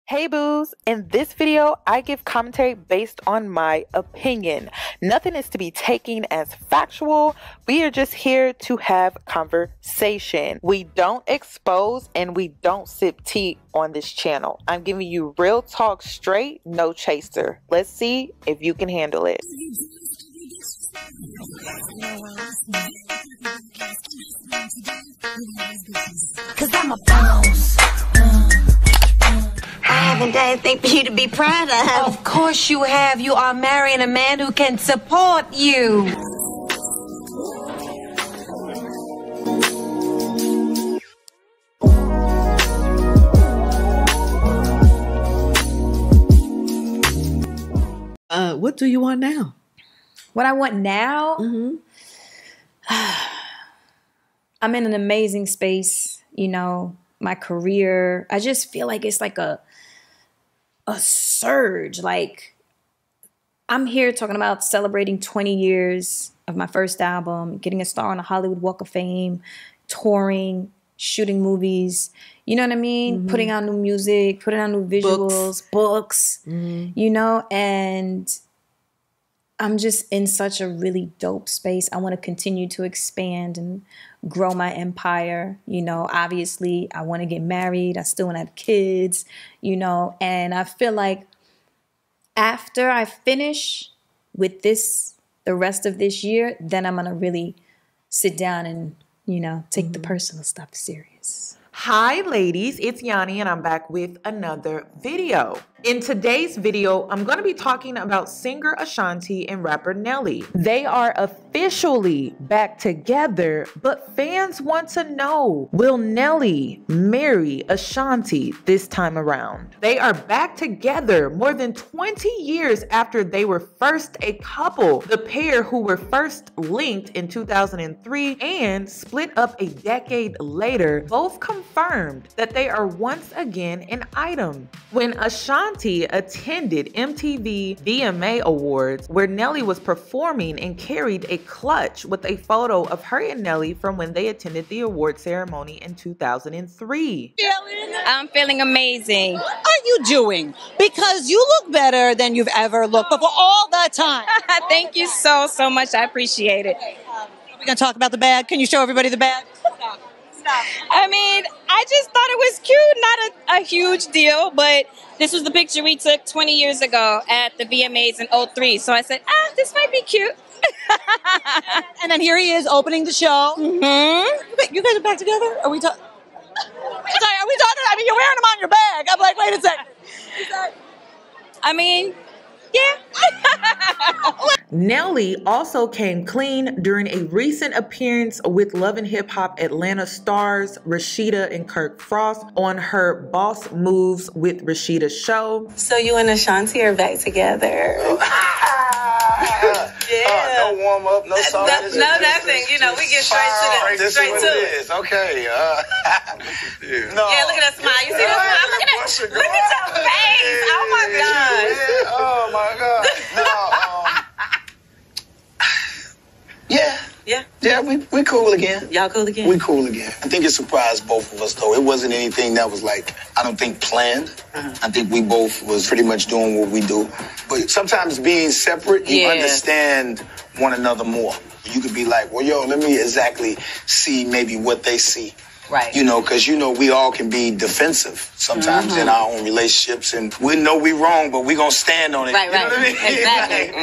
Hey boos, in this video, I give commentary based on my opinion. Nothing is to be taken as factual. We are just here to have conversation. We don't expose and we don't sip tea on this channel. I'm giving you real talk straight, no chaser. Let's see if you can handle it. Cause I'm a boss. I haven't done anything for you to be proud of. Of course you have. You are marrying a man who can support you. What do you want now? What I want now? I'm in an amazing space, you know, my career. I just feel like it's like a surge. Like, I'm here talking about celebrating 20 years of my first album, getting a star on the Hollywood Walk of Fame, touring, shooting movies, you know what I mean? Putting out new music, putting out new visuals, books, you know, and I'm just in such a really dope space. I want to continue to expand and grow my empire. You know, obviously I want to get married. I still want to have kids, you know, and I feel like after I finish with this, the rest of this year, then I'm going to really sit down and, you know, take the personal stuff serious. Hi ladies, it's Yanie and I'm back with another video. In today's video, I'm going to be talking about singer Ashanti and rapper Nelly. They are officially back together, but fans want to know, will Nelly marry Ashanti this time around? They are back together more than 20 years after they were first a couple. The pair, who were first linked in 2003 and split up a decade later, both confirmed that they are once again an item. When Ashanti attended MTV VMA Awards, where Nelly was performing and carried a clutch with a photo of her and Nelly from when they attended the award ceremony in 2003. I'm feeling amazing. What are you doing? Because you look better than you've ever looked before all the time. Thank you so much. I appreciate it. We're going to talk about the bag. Can you show everybody the bag? Stop. I mean, I just thought it was cute, not a huge deal, but this was the picture we took 20 years ago at the VMAs in 03. So I said, this might be cute. And then here he is opening the show. Wait, you guys are back together? Are we talking? Sorry, are we talking? I mean, you're wearing them on your bag. I'm like, wait a second. I mean, yeah. Nelly also came clean during a recent appearance with Love and Hip Hop Atlanta stars Rashida and Kirk Frost on her Boss Moves with Rashida show. So you and Ashanti are back together. No warm up, no song. No, nothing. You know, we get straight to it. Is. Okay. No. Yeah, look at that smile. You see that smile? Look at your face. Oh my gosh. Oh my God. Yeah, we cool again. Y'all cool again? We cool again. I think it surprised both of us, though. It wasn't anything that was like, I don't think planned. I think we both was pretty much doing what we do. But sometimes being separate, you understand one another more. You could be like, well, yo, let me exactly see maybe what they see. Right. You know, because, you know, we all can be defensive sometimes in our own relationships. And we know we wrong, but we going to stand on it. Right, you know what I mean?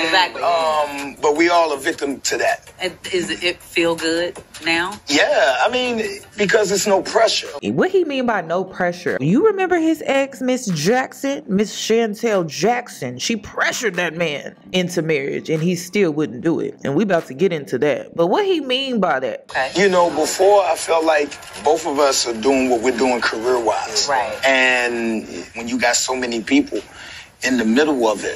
Exactly. But we all a victim to that. Does it feel good now? Yeah, I mean, because it's no pressure. What he mean by no pressure? You remember his ex, Miss Jackson? Miss Chantel Jackson. She pressured that man into marriage and he still wouldn't do it. And we about to get into that. But what he mean by that? Okay. You know, before I felt like both of us are doing what we're doing career-wise. Right. And when you got so many people, in the middle of it,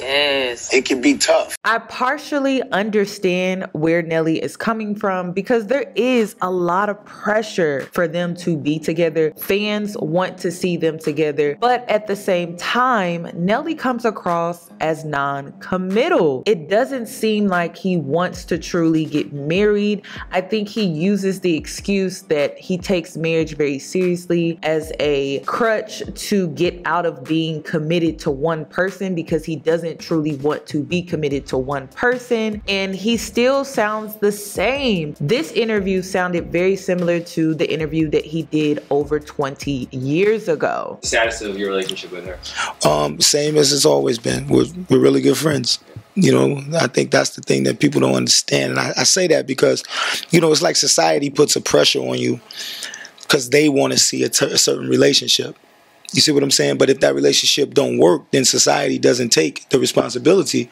it can be tough. I partially understand where Nelly is coming from because there is a lot of pressure for them to be together. Fans want to see them together, but at the same time, Nelly comes across as non-committal. It doesn't seem like he wants to truly get married. I think he uses the excuse that he takes marriage very seriously as a crutch to get out of being committed to one person because he doesn't truly want to be committed to one person, and he still sounds the same. This interview sounded very similar to the interview that he did over 20 years ago. The status of your relationship with her? Same as it's always been. We're really good friends. You know, I think that's the thing that people don't understand. And I say that because, you know, it's like society puts a pressure on you because they want to see a certain relationship. You see what I'm saying? But if that relationship don't work, then society doesn't take the responsibility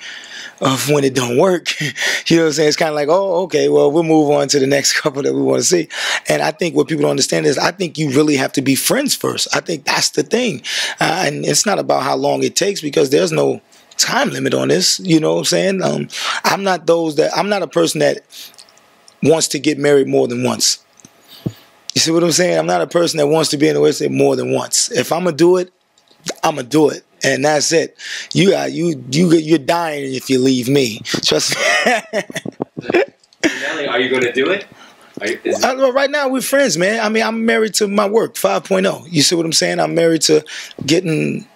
of when it don't work. You know what I'm saying? It's kind of like, oh, okay, well, we'll move on to the next couple that we want to see. And I think what people don't understand is I think you really have to be friends first. I think that's the thing. And it's not about how long it takes because there's no time limit on this. You know what I'm saying? I'm not a person that wants to get married more than once. You see what I'm saying? I'm not a person that wants to be in the relationship more than once. If I'm gonna do it, I'm gonna do it, and that's it. You're dying if you leave me. Trust me. Nelly, are you gonna do it? Right now we're friends, man. I mean, I'm married to my work, 5.0. You see what I'm saying? I'm married to getting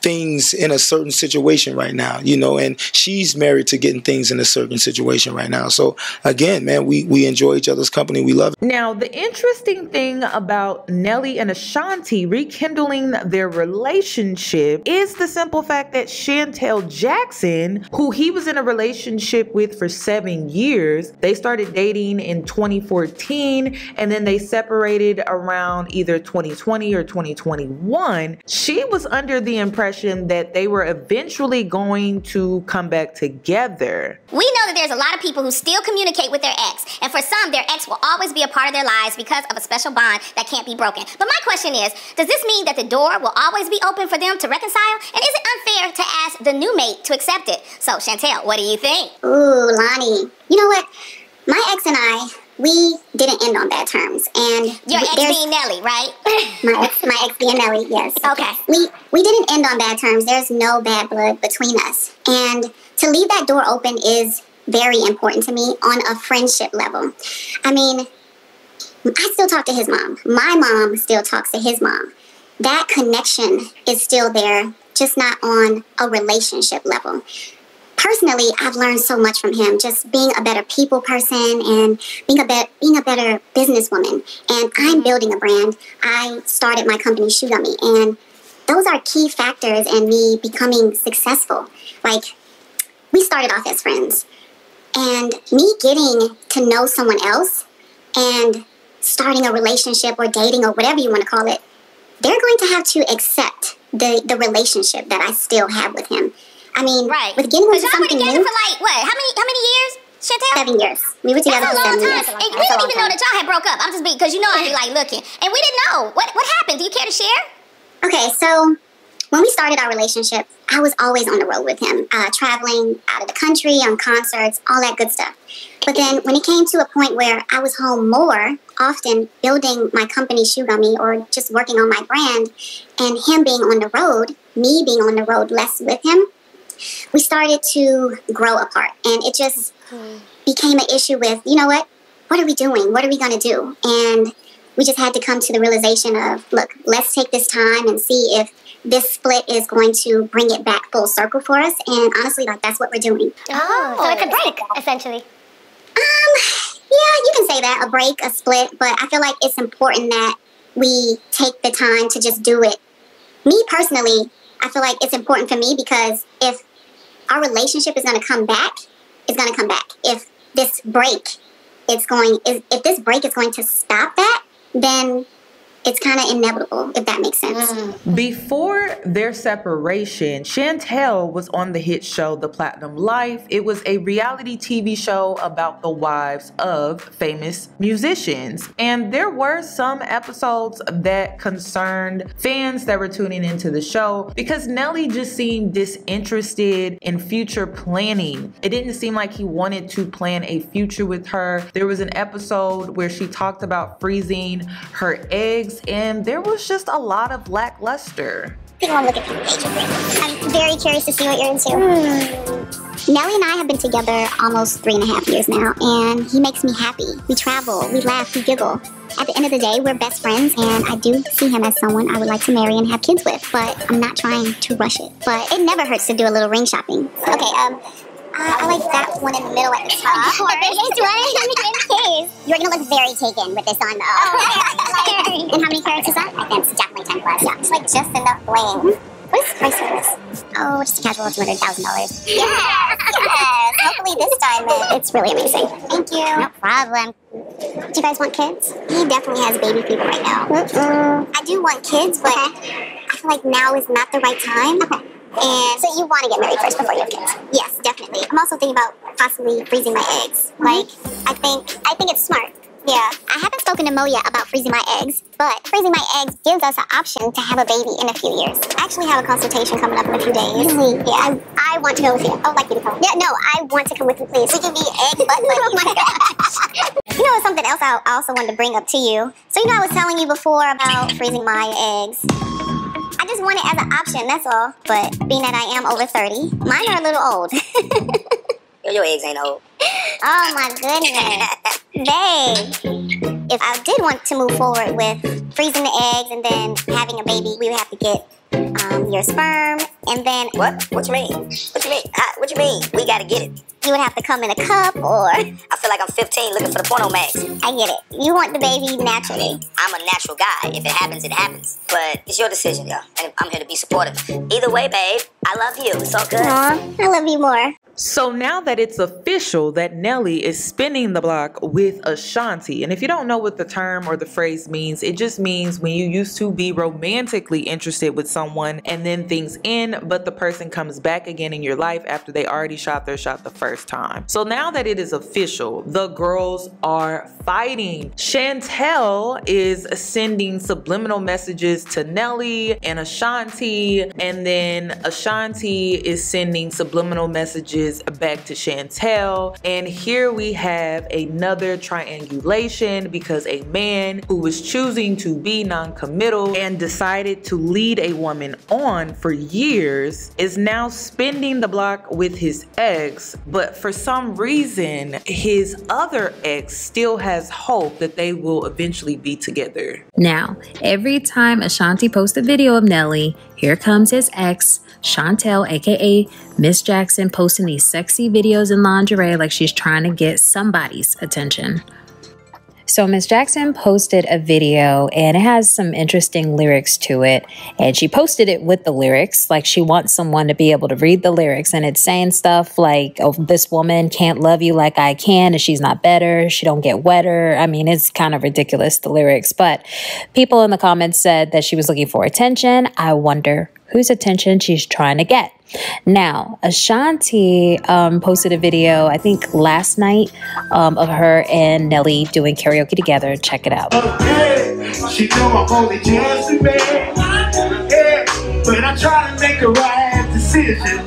things in a certain situation right now, you know, and she's married to getting things in a certain situation right now. So again, man, we enjoy each other's company. We love it. Now, the interesting thing about Nelly and Ashanti rekindling their relationship is the simple fact that Chantel Jackson, who he was in a relationship with for 7 years, they started dating in 2014 and then they separated around either 2020 or 2021. She was under the impression that they were eventually going to come back together. We know that there's a lot of people who still communicate with their ex, and for some, their ex will always be a part of their lives because of a special bond that can't be broken. But my question is, does this mean that the door will always be open for them to reconcile? And is it unfair to ask the new mate to accept it? So, Chantel, what do you think? Ooh, Lonnie. You know what? My ex and I, we didn't end on bad terms, and your ex being Nelly, right? my ex being Nelly, yes. Okay. We didn't end on bad terms. There's no bad blood between us, and to leave that door open is very important to me on a friendship level. I mean, I still talk to his mom. My mom still talks to his mom. That connection is still there, just not on a relationship level. Personally, I've learned so much from him, just being a better people person and being a better businesswoman. And I'm building a brand. I started my company, Shoe Dummy, and those are key factors in me becoming successful. Like, we started off as friends, and me getting to know someone else and starting a relationship or dating or whatever you want to call it, they're going to have to accept the relationship that I still have with him. I mean, right. With getting into something new. Y'all were together for like, what, how many years, Chantel? 7 years. We were together for 7 years. And we didn't even know that y'all had broke up. I'm just because you know I be like looking. And we didn't know. What happened? Do you care to share? Okay, so when we started our relationship, I was always on the road with him, traveling out of the country, on concerts, all that good stuff. But then when it came to a point where I was home more often building my company, Shoe Gummy, or just working on my brand, and him being on the road, me being on the road less with him, we started to grow apart, and it just became an issue with, you know what are we doing? What are we going to do? And we just had to come to the realization of, look, let's take this time and see if this split is going to bring it back full circle for us. And honestly, like, that's what we're doing. Oh, so it's a break, essentially. Yeah, you can say that, a break, a split, but I feel like it's important that we take the time to just do it. Me personally, I feel like it's important for me because if our relationship is going to come back, it's going to come back. If this break is going to stop that, then it's kind of inevitable, if that makes sense. Before their separation, Chantel was on the hit show The Platinum Life. It was a reality TV show about the wives of famous musicians. And there were some episodes that concerned fans that were tuning into the show because Nelly just seemed disinterested in future planning. It didn't seem like he wanted to plan a future with her. There was an episode where she talked about freezing her eggs, and there was just a lot of lackluster. I think I want to look at the page. I'm very curious to see what you're into. Nelly and I have been together almost 3.5 years now, and he makes me happy. We travel, we laugh, we giggle. At the end of the day, we're best friends, and I do see him as someone I would like to marry and have kids with, but I'm not trying to rush it. But it never hurts to do a little ring shopping. Okay, I like that one in the middle at the top. Of course. You're gonna look very taken with this on, though. Oh, and how many carats is that? I think it's definitely 10 plus. Yeah, it's like just enough bling. What is the price for this? Oh, just a casual $200,000. Yes! Hopefully this time it's really amazing. Thank you. No problem. Do you guys want kids? He definitely has baby fever right now. I do want kids, but I feel like now is not the right time. Okay. And so you want to get married first before you have kids? Yes, definitely. I'm also thinking about possibly freezing my eggs. Like, I think it's smart. Yeah. I haven't spoken to Mo yet about freezing my eggs, but freezing my eggs gives us an option to have a baby in a few years. I actually have a consultation coming up in a few days. Really? Yeah. I want to go with you. I would like you to come. Yeah, no, I want to come with you, please. We can be egg butt buddies. Oh my gosh. You know, something else I also wanted to bring up to you. So you know I was telling you before about freezing my eggs. I just want it as an option, that's all. But being that I am over 30, mine are a little old. Your eggs ain't old. Oh my goodness. Babe, if I did want to move forward with freezing the eggs and then having a baby, we would have to get your sperm and then... What? What you mean? What you mean? What you mean? We gotta get it. You would have to come in a cup or... I feel like I'm 15 looking for the porno mags. I get it. You want the baby naturally. I'm a natural guy. If it happens, it happens. But it's your decision, yo. And I'm here to be supportive. Either way, babe, I love you. It's all good. Aww, I love you more. So now that it's official that Nelly is spinning the block with Ashanti, and if you don't know what the term or the phrase means, it just means when you used to be romantically interested with someone and then things end, but the person comes back again in your life after they already shot their shot the first time. So now that it is official, the girls are fighting. Chantel is sending subliminal messages to Nelly and Ashanti, and then Ashanti is sending subliminal messages back to Chantel. And here we have another triangulation because a man who was choosing to be non-committal and decided to lead a woman on for years is now spinning the block with his ex, but for some reason his other ex still has hope that they will eventually be together. Now, every time Ashanti posts a video of Nelly, here comes his ex, Chantel, aka Miss Jackson, posting these sexy videos in lingerie like she's trying to get somebody's attention. So Miss Jackson posted a video and it has some interesting lyrics to it. And she posted it with the lyrics, like she wants someone to be able to read the lyrics. And it's saying stuff like, oh, this woman can't love you like I can and she's not better. She don't get wetter. I mean, it's kind of ridiculous, the lyrics. But people in the comments said that she was looking for attention. I wonder whose attention she's trying to get. Now, Ashanti posted a video, I think last night, of her and Nelly doing karaoke together. Check it out. Okay. She know I'm only just a man. Yeah, but I try to make a right decision.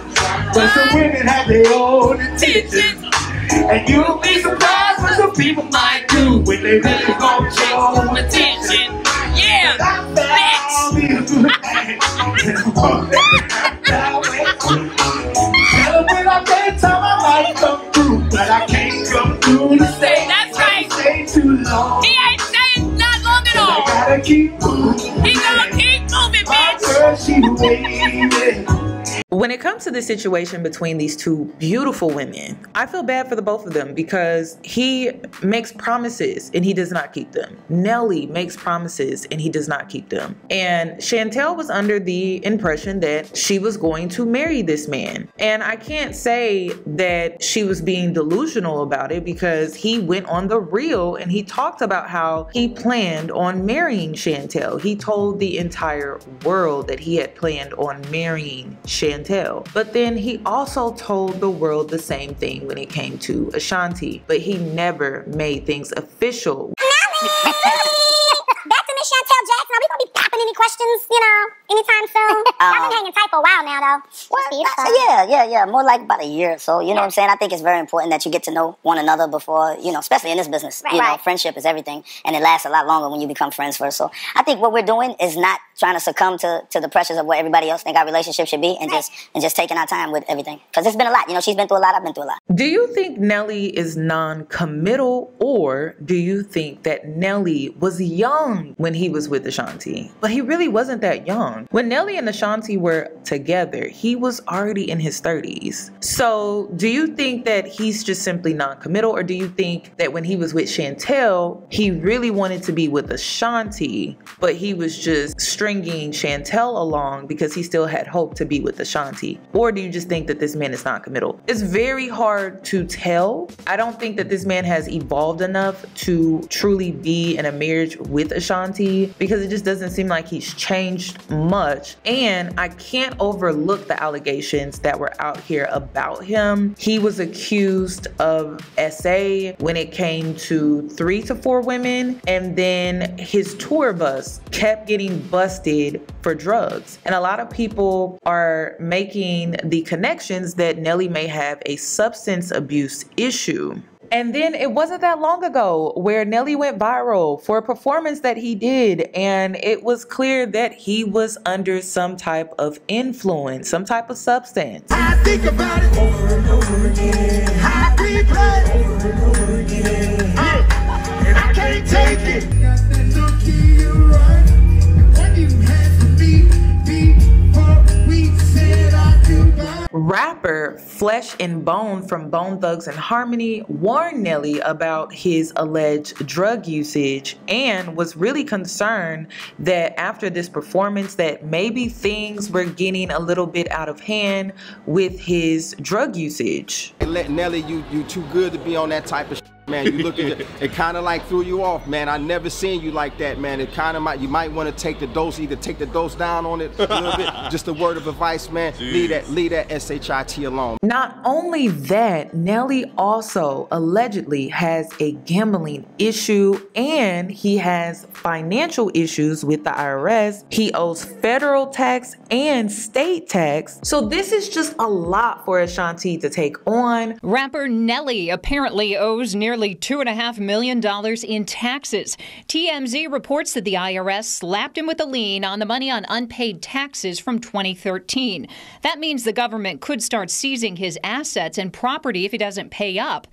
But some women have their own intentions. And you'll be surprised what some people might do when they really want your attention. Yeah, bitch! When I can't tell I might come through, but I can't come through to stay. That's right. Stay too long. He ain't staying not long at all. I gotta keep moving. He gonna keep moving, bitch. My girl, she waiting. When it comes to the situation between these two beautiful women, I feel bad for the both of them because he makes promises and he does not keep them. Nelly makes promises and he does not keep them. And Chantel was under the impression that she was going to marry this man. And I can't say that she was being delusional about it because he went on the reel and he talked about how he planned on marrying Chantel. He told the entire world that he had planned on marrying Chantel. But then he also told the world the same thing when it came to Ashanti, but he never made things official. Back to Miss Chantel Jackson. Are we gonna be popping any questions, anytime soon? Y'all been hanging tight for a while now, though. Yeah. More like about a year or so. You know what I'm saying? I think it's very important that you get to know one another before, especially in this business. Right. Friendship is everything, and it lasts a lot longer when you become friends first. So I think what we're doing is not trying to succumb to the pressures of what everybody else think our relationship should be, and just taking our time with everything. Because it's been a lot. She's been through a lot. I've been through a lot. Do you think Nelly is non-committal, or do you think that Nelly was young when he was with Ashanti? But he really wasn't that young. When Nelly and Ashanti were together, he was already in his 30s. So do you think that he's just simply non-committal, or do you think that when he was with Chantel, he really wanted to be with Ashanti, but he was just stringing Chantel along because he still had hope to be with Ashanti? Or do you just think that this man is non-committal? It's very hard to tell. I don't think that this man has evolved enough to truly be in a marriage with Ashanti because it just doesn't seem like he's changed much. And I can't overlook the allegations that were out here about him. He was accused of SA when it came to 3 to 4 women, and then his tour bus kept getting busted for drugs. And a lot of people are making the connections that Nelly may have a substance abuse issue. And then it wasn't that long ago where Nelly went viral for a performance that he did, and it was clear that he was under some type of influence, some type of substance. I think about it over and over again. I replay over and over again. And I can't take it. Got that look in your right. What you had to be before we said I do. Rapper Flesh and Bone from Bone Thugs and Harmony warned Nelly about his alleged drug usage and was really concerned that after this performance that maybe things were getting a little bit out of hand with his drug usage. Let Nelly, you too good to be on that type of man. You look at it kind of like threw you off, man. I never seen you like that, man. It kind of you might want to take the dose, either take the dose down on it a little bit. Just a word of advice, man. Leave that SHIT alone. Not only that, Nelly also allegedly has a gambling issue and he has financial issues with the IRS. He owes federal tax and state tax. So this is just a lot for Ashanti to take on. Rapper Nelly apparently owes nearly $2.5 million in taxes. TMZ reports that the IRS slapped him with a lien on the money on unpaid taxes from 2013. That means the government could start seizing his assets and property if he doesn't pay up.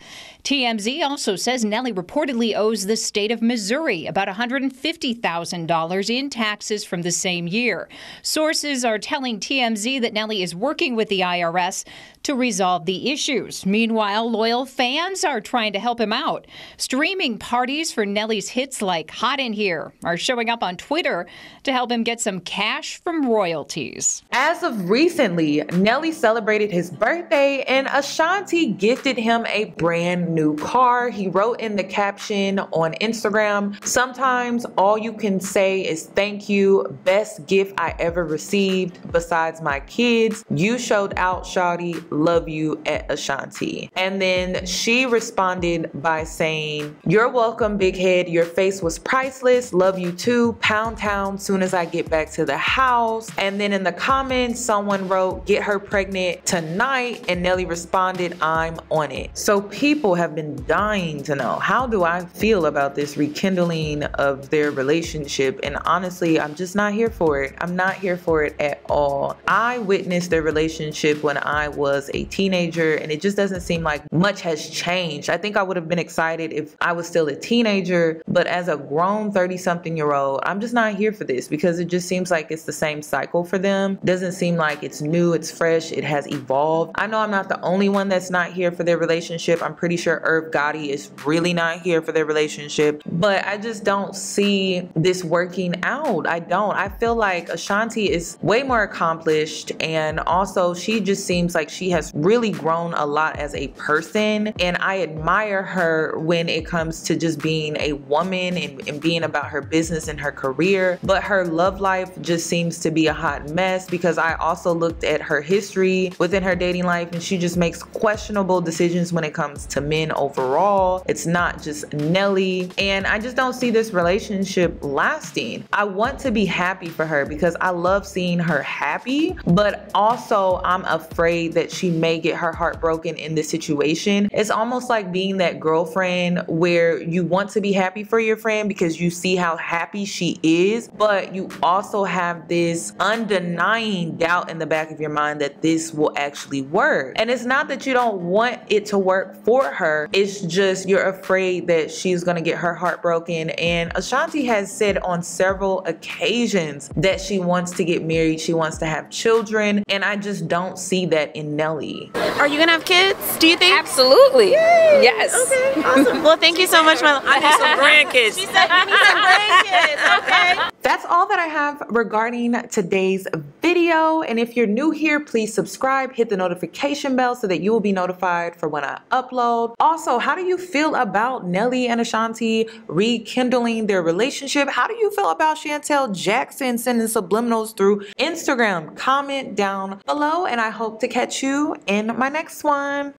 TMZ also says Nelly reportedly owes the state of Missouri about $150,000 in taxes from the same year. Sources are telling TMZ that Nelly is working with the IRS to resolve the issues. Meanwhile, loyal fans are trying to help him out. Streaming parties for Nelly's hits like Hot in Here are showing up on Twitter to help him get some cash from royalties. As of recently, Nelly celebrated his birthday and Ashanti gifted him a brand new car. He wrote in the caption on Instagram, "Sometimes all you can say is thank you. Best gift I ever received besides my kids. You showed out, shawty. Love you at Ashanti." And then she responded by saying, "You're welcome, big head. Your face was priceless. Love you too. Pound town soon as I get back to the house." And then in the comments, someone wrote, "Get her pregnant tonight." And Nelly responded, "I'm on it." So people have been dying to know, how do I feel about this rekindling of their relationship? And honestly, I'm just not here for it. I'm not here for it at all. I witnessed their relationship when I was a teenager and it just doesn't seem like much has changed. I think I would have have been excited if I was still a teenager, but as a grown 30-something-year-old, I'm just not here for this because it just seems like it's the same cycle for them. Doesn't seem like it's new, it's fresh, it has evolved. I know I'm not the only one that's not here for their relationship. I'm pretty sure Irv Gotti is really not here for their relationship, but I just don't see this working out. I feel like Ashanti is way more accomplished, and also she just seems like she has really grown a lot as a person, and I admire her when it comes to just being a woman and being about her business and her career. But her love life just seems to be a hot mess because I also looked at her history within her dating life, and she just makes questionable decisions when it comes to men overall. It's not just Nelly, and I just don't see this relationship lasting. I want to be happy for her because I love seeing her happy, but also I'm afraid that she may get her heart broken in this situation. It's almost like being that girlfriend where you want to be happy for your friend because you see how happy she is, but you also have this undenying doubt in the back of your mind that this will actually work. And it's not that you don't want it to work for her, it's just you're afraid that she's gonna get her heart broken. And Ashanti has said on several occasions that she wants to get married, she wants to have children, and I just don't see that in Nelly. Are you gonna have kids, do you think? Absolutely. Yay. Yes. Okay, awesome. Well, thank you so much, I need some grandkids. She said you need some grandkids, okay? That's all that I have regarding today's video. And if you're new here, please subscribe, hit the notification bell so that you will be notified for when I upload. Also, how do you feel about Nelly and Ashanti rekindling their relationship? How do you feel about Chantel Jackson sending subliminals through Instagram? Comment down below, and I hope to catch you in my next one.